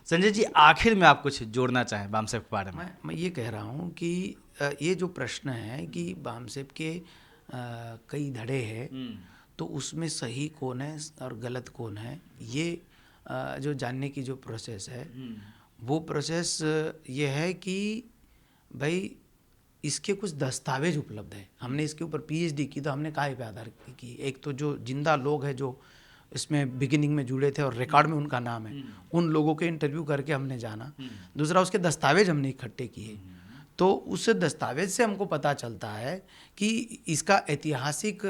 संजय जी, आखिर में आप कुछ जोड़ना चाहें बामसेफ के बारे में? मैं ये कह रहा हूँ कि ये जो प्रश्न है कि बामसेफ के कई धड़े हैं, तो उसमें सही कौन है और गलत कौन है, ये जो जानने की जो प्रोसेस है, वो प्रोसेस ये है कि भाई इसके कुछ दस्तावेज उपलब्ध है। हमने इसके ऊपर पीएचडी की, तो हमने काहे पे आधार की? एक तो जो जिंदा लोग हैं जो इसमें बिगिनिंग में जुड़े थे और रिकॉर्ड में उनका नाम है, उन लोगों के इंटरव्यू करके हमने जाना। दूसरा, उसके दस्तावेज हमने इकट्ठे किए, तो उस दस्तावेज से हमको पता चलता है कि इसका ऐतिहासिक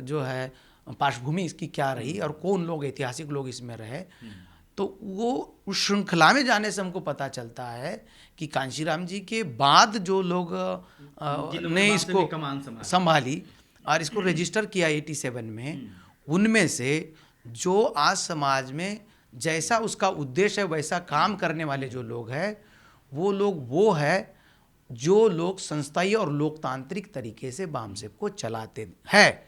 जो है पार्श्वभूमि इसकी क्या रही और कौन लोग ऐतिहासिक लोग इसमें रहे। तो वो उस श्रृंखला में जाने से हमको पता चलता है कि कांशीराम जी के बाद जो लोग ने इसको संभाली और इसको रजिस्टर किया 87 में, उनमें से जो आज समाज में जैसा उसका उद्देश्य है वैसा काम करने वाले जो लोग हैं, वो है जो लोग संस्थाई और लोकतांत्रिक तरीके से बामसेफ को चलाते हैं।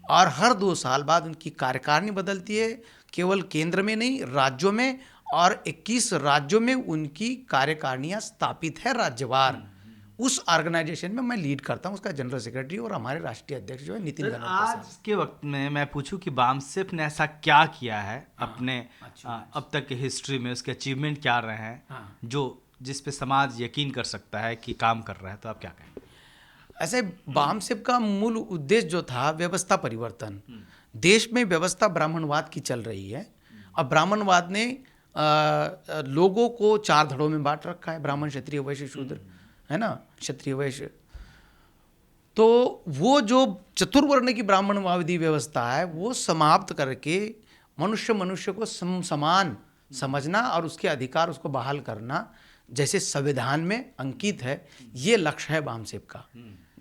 और हर 2 साल बाद उनकी कार्यकारिणी बदलती है, केवल केंद्र में नहीं, राज्यों में, और 21 राज्यों में उनकी कार्यकारिणियां स्थापित है राज्यवार। उस ऑर्गेनाइजेशन में मैं लीड करता हूं, उसका जनरल सेक्रेटरी, और हमारे राष्ट्रीय अध्यक्ष जो है नितिन गणेश। आज के वक्त में मैं पूछूं कि बामसेफ ने ऐसा क्या किया है अपने अब तक की हिस्ट्री में, उसके अचीवमेंट क्या रहे हैं जो जिस पे समाज यकीन कर सकता है कि काम कर रहा है, तो आप क्या कहें? ऐसे बामसेफ का मूल उद्देश्य जो था व्यवस्था परिवर्तन। देश में व्यवस्था ब्राह्मणवाद की चल रही है। अब ब्राह्मणवाद ने लोगों को 4 धड़ों में बांट रखा है, ब्राह्मण, क्षत्रिय, वैश्य, शूद्र, है ना, क्षत्रिय, वैश्य। तो वो जो चतुर्वर्ण की ब्राह्मणवादी व्यवस्था है, वो समाप्त करके मनुष्य को समान समझना और उसके अधिकार उसको बहाल करना, जैसे संविधान में अंकित है, ये लक्ष्य है बामसेफ का।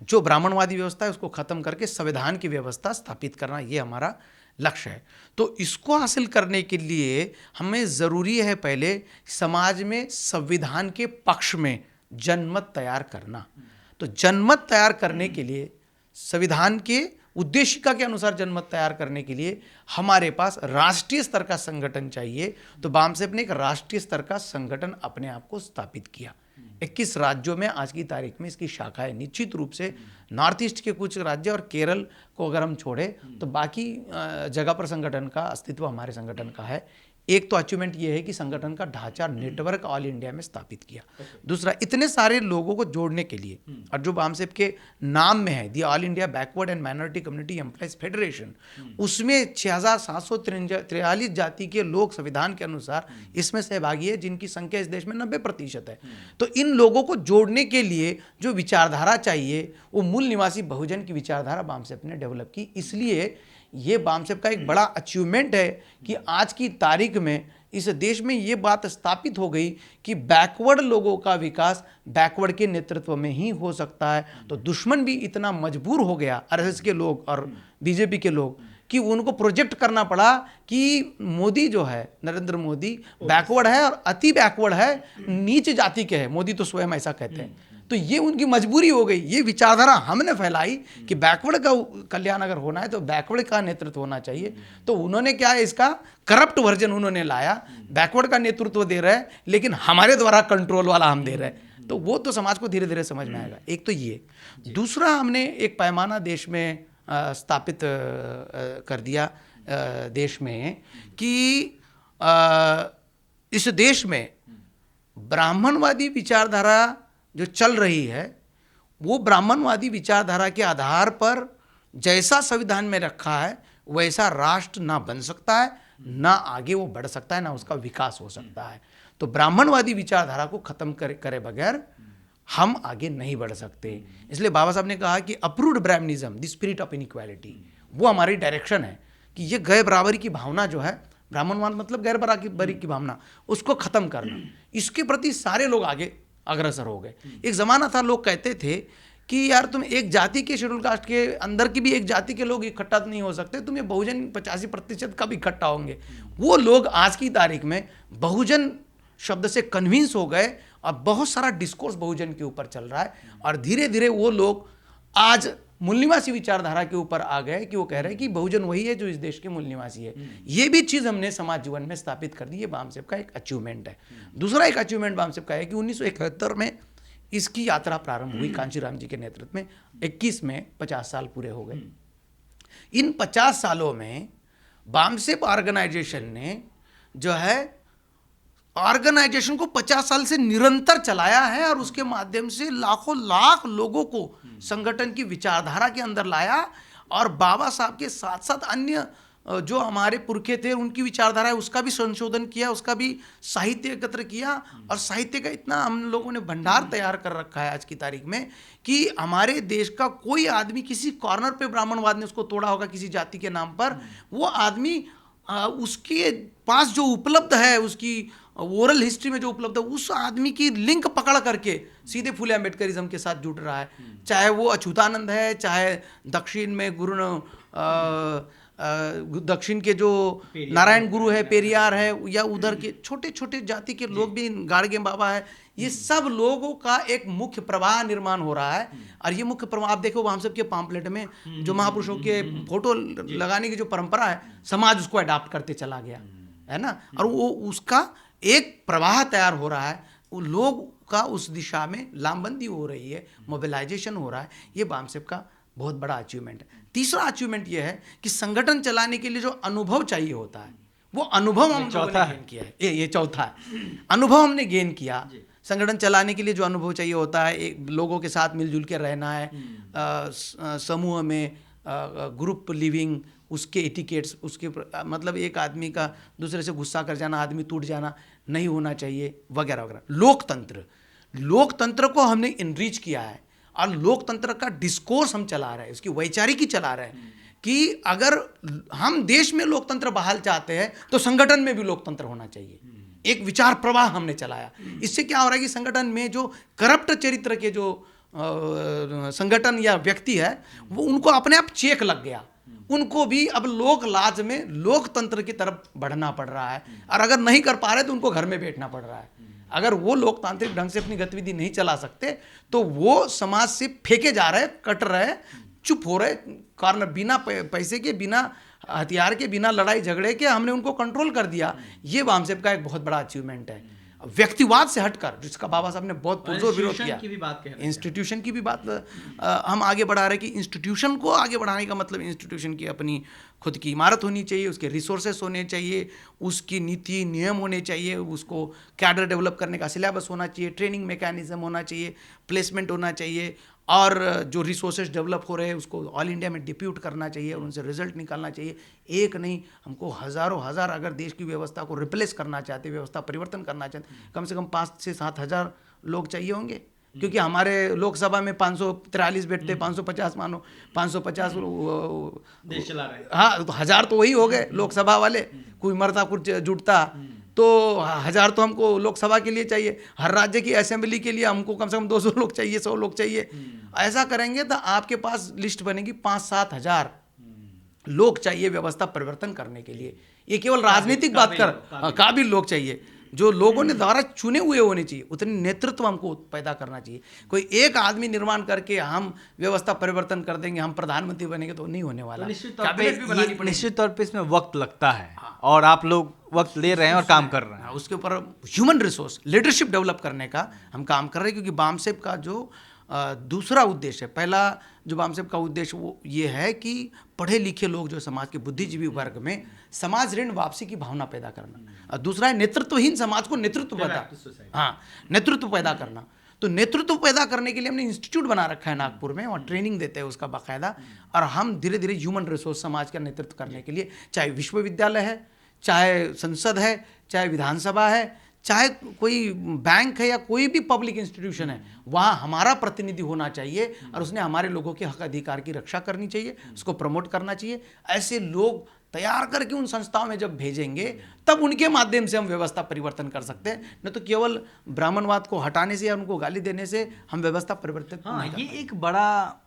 जो ब्राह्मणवादी व्यवस्था है उसको खत्म करके संविधान की व्यवस्था स्थापित करना, ये हमारा लक्ष्य है। तो इसको हासिल करने के लिए हमें ज़रूरी है पहले समाज में संविधान के पक्ष में जनमत तैयार करना। तो जनमत तैयार करने के लिए, संविधान के उद्देशिका के अनुसार जनमत तैयार करने के लिए हमारे पास राष्ट्रीय स्तर का संगठन चाहिए। तो बामसेफ ने एक राष्ट्रीय स्तर का संगठन अपने आप को स्थापित किया। 21 राज्यों में आज की तारीख में इसकी शाखाएं, निश्चित रूप से नॉर्थ ईस्ट के कुछ राज्य और केरल को अगर हम छोड़े तो बाकी जगह पर संगठन का अस्तित्व हमारे संगठन का है। एक तो अचीवमेंट ये है कि संगठन का ढांचा नेटवर्क ऑल इंडिया में स्थापित किया। दूसरा, इतने सारे लोगों को जोड़ने के लिए, और जो बामसेफ के नाम में है, the all India backward and minority community employees federation, उसमें 6743 जाति के लोग संविधान के अनुसार इसमें सहभागी है, जिनकी संख्या इस देश में 90% है। तो इन लोगों को जोड़ने के लिए जो विचारधारा चाहिए, वो मूल निवासी बहुजन की विचारधारा बामसेफ ने डेवलप की। इसलिए ये बामसेफ का एक बड़ा अचीवमेंट है कि आज की तारीख में इस देश में ये बात स्थापित हो गई कि बैकवर्ड लोगों का विकास बैकवर्ड के नेतृत्व में ही हो सकता है। तो दुश्मन भी इतना मजबूर हो गया, आरएसएस के लोग और बीजेपी के लोग, कि उनको प्रोजेक्ट करना पड़ा कि मोदी जो है, नरेंद्र मोदी, बैकवर्ड है और अति बैकवर्ड है, नीच जाति के है। मोदी तो स्वयं ऐसा कहते हैं। तो ये उनकी मजबूरी हो गई। ये विचारधारा हमने फैलाई कि बैकवर्ड का कल्याण अगर होना है तो बैकवर्ड का नेतृत्व होना चाहिए। तो उन्होंने क्या है, इसका करप्ट वर्जन उन्होंने लाया। बैकवर्ड का नेतृत्व दे रहे हैं, लेकिन हमारे द्वारा कंट्रोल वाला हम दे रहे हैं। तो वो तो समाज को धीरे धीरे समझ में आएगा। एक तो ये। दूसरा, हमने एक पैमाना देश में स्थापित कर दिया देश में कि इस देश में ब्राह्मणवादी विचारधारा जो चल रही है, वो ब्राह्मणवादी विचारधारा के आधार पर जैसा संविधान में रखा है वैसा राष्ट्र ना बन सकता है, ना आगे वो बढ़ सकता है, ना उसका विकास हो सकता है। तो ब्राह्मणवादी विचारधारा को खत्म करे बगैर हम आगे नहीं बढ़ सकते। इसलिए बाबा साहब ने कहा कि approved brahminism, the spirit of inequality, वो हमारी डायरेक्शन है कि ये गैर बराबरी की भावना जो है, ब्राह्मणवाद मतलब गैर बराबरी की भावना, उसको खत्म करना। इसके प्रति सारे लोग आगे अग्रसर हो गए। एक जमाना था, लोग कहते थे कि यार तुम एक जाति के शेड्यूल कास्ट के अंदर की भी एक जाति के लोग इकट्ठा नहीं हो सकते, तुम ये बहुजन 85% कब इकट्ठा होंगे। वो लोग आज की तारीख में बहुजन शब्द से कन्विंस हो गए और बहुत सारा डिस्कोर्स बहुजन के ऊपर चल रहा है। और धीरे धीरे वो लोग आज मूल निवासी विचारधारा के ऊपर आ गए कि वो कह रहे हैं कि बहुजन वही है जो इस देश के मूल निवासी है। ये भी चीज़ हमने समाज जीवन में स्थापित कर दी। ये बामसेप का एक अचीवमेंट है। दूसरा एक अचीवमेंट बामसेप का है कि 1971 में इसकी यात्रा प्रारंभ हुई कांशीराम जी के नेतृत्व में। 21 में 50 साल पूरे हो गए। इन 50 सालों में बामसेप ऑर्गेनाइजेशन ने जो है ऑर्गेनाइजेशन को 50 साल से निरंतर चलाया है और उसके माध्यम से लाखों लाख लोगों को संगठन की विचारधारा के अंदर लाया और बाबा साहब के साथ साथ अन्य जो हमारे पुरखे थे उनकी विचारधारा है उसका भी संशोधन किया, उसका भी साहित्य एकत्र किया और साहित्य का इतना हम लोगों ने भंडार तैयार कर रखा है आज की तारीख में कि हमारे देश का कोई आदमी किसी कॉर्नर पे ब्राह्मणवाद ने उसको तोड़ा होगा किसी जाति के नाम पर, वो आदमी उसके पास जो उपलब्ध है, उसकी ओरल हिस्ट्री में जो उपलब्ध है, उस आदमी की लिंक पकड़ करके सीधे फुले अम्बेडकरिज्म के साथ जुड़ रहा है। चाहे वो अच्युतानंद है, चाहे दक्षिण में दक्षिण के जो नारायण गुरु है, पेरियार है, या उधर के छोटे छोटे जाति के लोग भी, गाड़गे बाबा है, ये सब लोगों का एक मुख्य प्रवाह निर्माण हो रहा है। और ये मुख्य प्रवाह आप देखो हम सब के पाम्पलेट में जो महापुरुषों के फोटो लगाने की जो परंपरा है, समाज उसको अडॉप्ट करते चला गया है ना, और वो उसका एक प्रवाह तैयार हो रहा है, लोग का उस दिशा में लामबंदी हो रही है, मोबिलाइजेशन हो रहा है। ये बामसेप का बहुत बड़ा अचीवमेंट है। तीसरा अचीवमेंट ये है कि संगठन चलाने के लिए जो अनुभव चाहिए होता है, वो अनुभव हम लोगों ने गेन किया है। ये चौथा है, अनुभव हमने गेन किया। संगठन चलाने के लिए जो अनुभव चाहिए होता है, एक लोगों के साथ मिलजुल के रहना है, समूह में ग्रुप लिविंग, उसके एटिकेट्स, उसके मतलब एक आदमी का दूसरे से गुस्सा कर जाना, आदमी टूट जाना नहीं होना चाहिए, वगैरह वगैरह। लोकतंत्र को हमने इनरीच किया है और लोकतंत्र का डिस्कोर्स हम चला रहे हैं, उसकी वैचारिकी चला रहे हैं कि अगर हम देश में लोकतंत्र बहाल चाहते हैं तो संगठन में भी लोकतंत्र होना चाहिए। एक विचार प्रवाह हमने चलाया। इससे क्या हो रहा है कि संगठन में जो करप्ट चरित्र के जो संगठन या व्यक्ति है, वो उनको अपने आप चेक लग गया, उनको भी अब लोक लाज में लोकतंत्र की तरफ बढ़ना पड़ रहा है, और अगर नहीं कर पा रहे तो उनको घर में बैठना पड़ रहा है। अगर वो लोकतांत्रिक ढंग से अपनी गतिविधि नहीं चला सकते तो वो समाज से फेंके जा रहे, कट रहे, चुप हो रहे, कारण बिना पैसे के, बिना हथियार के, बिना लड़ाई झगड़े के हमने उनको कंट्रोल कर दिया। ये बामसेप का एक बहुत बड़ा अचीवमेंट है, व्यक्तिवाद से हटकर, जिसका बाबा साहब ने बहुत पुरजोर विरोध किया। इंस्टीट्यूशन की भी बात हम आगे बढ़ा रहे हैं कि इंस्टीट्यूशन को आगे बढ़ाने का मतलब इंस्टीट्यूशन की अपनी खुद की इमारत होनी चाहिए, उसके रिसोर्सेस होने चाहिए, उसकी नीति नियम होने चाहिए, उसको कैडर डेवलप करने का सिलेबस होना चाहिए, ट्रेनिंग मैकेनिज्म होना चाहिए, प्लेसमेंट होना चाहिए, और जो रिसोर्सेज डेवलप हो रहे हैं उसको ऑल इंडिया में डिप्यूट करना चाहिए और उनसे रिजल्ट निकालना चाहिए। एक नहीं, हमको हज़ारों हज़ार, अगर देश की व्यवस्था को रिप्लेस करना चाहते, व्यवस्था परिवर्तन करना चाहते, कम से कम 5 से 7 हज़ार लोग चाहिए होंगे, क्योंकि हमारे लोकसभा में 543 बैठते, 550 मानो, 550 देश चला रहे हैं। हाँ, तो 1000 तो वही हो गए लोकसभा वाले, कोई मरता कुछ जुटता तो 1000 तो हमको लोकसभा के लिए चाहिए। हर राज्य की असेंबली के लिए हमको कम से कम 200 लोग चाहिए, 100 लोग चाहिए। ऐसा करेंगे तो आपके पास लिस्ट बनेगी 5-7 हज़ार लोग चाहिए व्यवस्था परिवर्तन करने के लिए। ये केवल राजनीतिक बात कर, काबिल लोग चाहिए, जो लोगों ने द्वारा चुने हुए होने चाहिए, उतने नेतृत्व हमको पैदा करना चाहिए। कोई एक आदमी निर्माण करके हम व्यवस्था परिवर्तन कर देंगे, हम प्रधानमंत्री बनेंगे, तो नहीं होने वाला। निश्चित तौर पे इसमें वक्त लगता है, और आप लोग वक्त ले रहे हैं और काम कर रहे हैं। उसके ऊपर ह्यूमन रिसोर्स, लीडरशिप डेवलप करने का हम काम कर रहे हैं, क्योंकि बामसेप का जो दूसरा उद्देश्य है, पहला जो बामसेप का उद्देश्य वो ये है कि पढ़े लिखे लोग जो समाज के बुद्धिजीवी वर्ग में समाज ऋण वापसी की भावना पैदा करना, और दूसरा है नेतृत्वहीन समाज को नेतृत्व नेतृत्व पैदा करना। तो नेतृत्व पैदा करने के लिए हमने इंस्टीट्यूट बना रखा है नागपुर में, और ट्रेनिंग देते हैं उसका बाकायदा, और हम धीरे धीरे ह्यूमन रिसोर्स समाज का नेतृत्व करने के लिए, चाहे विश्वविद्यालय है, चाहे संसद है, चाहे विधानसभा है, चाहे कोई बैंक है, या कोई भी पब्लिक इंस्टीट्यूशन है, वहाँ हमारा प्रतिनिधि होना चाहिए और उसने हमारे लोगों के हक अधिकार की रक्षा करनी चाहिए, उसको प्रमोट करना चाहिए। ऐसे लोग तैयार करके उन संस्थाओं में जब भेजेंगे तब उनके माध्यम से हम व्यवस्था परिवर्तन कर सकते हैं, न तो केवल ब्राह्मणवाद को हटाने से या उनको गाली देने से हम व्यवस्था परिवर्तित हाँ, ये एक बड़ा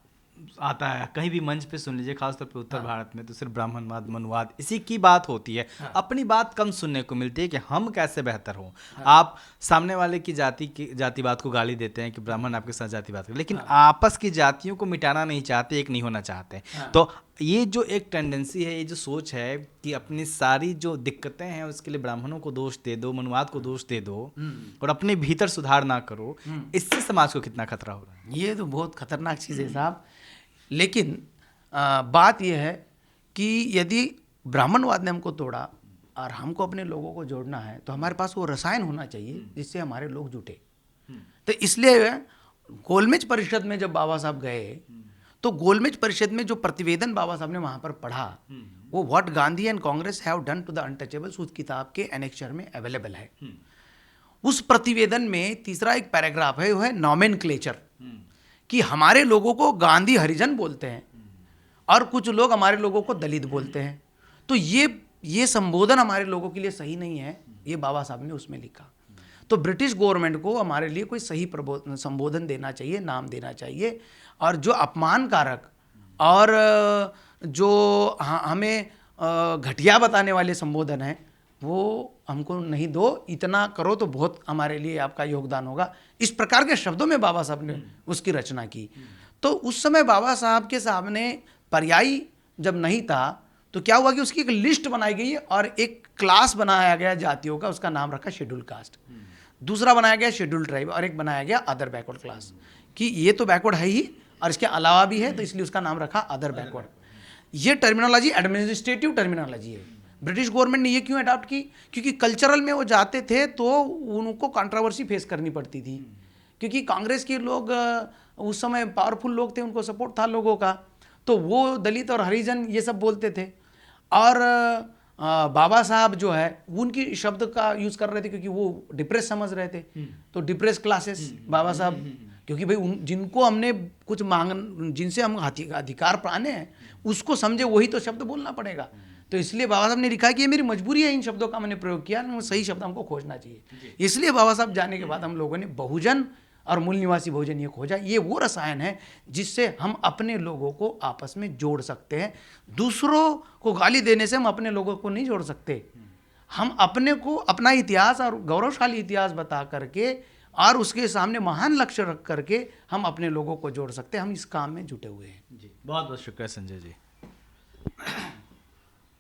आता है, कहीं भी मंच पे सुन लीजिए, खासतौर पे उत्तर भारत में तो सिर्फ ब्राह्मणवाद, मनुवाद इसी की बात होती है। अपनी बात कम सुनने को मिलती है कि हम कैसे बेहतर हों। आप सामने वाले की जातिवाद को गाली देते हैं कि ब्राह्मण आपके साथ जातिवाद कर, लेकिन आपस की जातियों को मिटाना नहीं चाहते, एक नहीं होना चाहते। तो ये जो एक टेंडेंसी है, ये जो सोच है कि अपनी सारी जो दिक्कतें हैं उसके लिए ब्राह्मणों को दोष दे दो, मनुवाद को दोष दे दो और अपने भीतर सुधार ना करो, इससे समाज को कितना खतरा हो रहा है? ये तो बहुत खतरनाक चीज़ है साहब। लेकिन बात यह है कि यदि ब्राह्मणवाद ने हमको तोड़ा और हमको अपने लोगों को जोड़ना है तो हमारे पास वो रसायन होना चाहिए जिससे हमारे लोग जुटे। तो इसलिए गोलमेज परिषद में जब बाबा साहब गए तो गोलमेज परिषद में जो प्रतिवेदन बाबा साहब ने वहाँ पर पढ़ा, वो what Gandhi and Congress have done to the untouchables उस किताब के एनेक्चर में अवेलेबल है। उस प्रतिवेदन में तीसरा एक पैराग्राफ है, वो है नॉमेनक्लेचर, कि हमारे लोगों को गांधी हरिजन बोलते हैं और कुछ लोग हमारे लोगों को दलित बोलते हैं। तो ये संबोधन हमारे लोगों के लिए सही नहीं है, ये बाबा साहब ने उसमें लिखा। तो ब्रिटिश गवर्नमेंट को हमारे लिए कोई सही संबोधन देना चाहिए, नाम देना चाहिए, और जो अपमानकारक और जो हमें घटिया बताने वाले संबोधन हैं वो हमको नहीं दो, इतना करो तो बहुत हमारे लिए आपका योगदान होगा। इस प्रकार के शब्दों में बाबा साहब ने उसकी रचना की। तो उस समय बाबा साहब के सामने पर्यायी जब नहीं था तो क्या हुआ कि उसकी एक लिस्ट बनाई गई और एक क्लास बनाया गया जातियों का, उसका नाम रखा शेड्यूल कास्ट। दूसरा बनाया गया शेड्यूल ट्राइब और एक बनाया गया अदर बैकवर्ड क्लास, कि ये तो बैकवर्ड है ही और इसके अलावा भी है, तो इसलिए उसका नाम रखा अदर बैकवर्ड। ये टर्मिनोलॉजी एडमिनिस्ट्रेटिव टर्मिनोलॉजी है। ब्रिटिश गवर्नमेंट ने ये क्यों अडॉप्ट की? क्योंकि कल्चरल में वो जाते थे तो उनको कंट्रोवर्सी फेस करनी पड़ती थी, क्योंकि कांग्रेस के लोग उस समय पावरफुल लोग थे, उनको सपोर्ट था लोगों का, तो वो दलित और हरिजन ये सब बोलते थे। और बाबा साहब जो है उनकी शब्द का यूज़ कर रहे थे क्योंकि वो डिप्रेस समझ रहे थे। तो डिप्रेस क्लासेस बाबा साहब, क्योंकि भाई जिनको हमने कुछ जिनसे हम अधिकार पाने हैं उसको समझे, वही तो शब्द बोलना पड़ेगा। तो इसलिए बाबा साहब ने लिखा कि ये मेरी मजबूरी है, इन शब्दों का मैंने प्रयोग किया, सही शब्द हमको खोजना चाहिए। इसलिए बाबा साहब जाने के बाद हम लोगों ने बहुजन और मूल निवासी बहुजन ये खोजा। ये वो रसायन है जिससे हम अपने लोगों को आपस में जोड़ सकते हैं। दूसरों को गाली देने से हम अपने लोगों को नहीं जोड़ सकते। हम अपने को अपना इतिहास और गौरवशाली इतिहास बता करके और उसके सामने महान लक्ष्य रख करके हम अपने लोगों को जोड़ सकते हैं। हम इस काम में जुटे हुए हैं। जी, बहुत बहुत शुक्रिया संजय जी।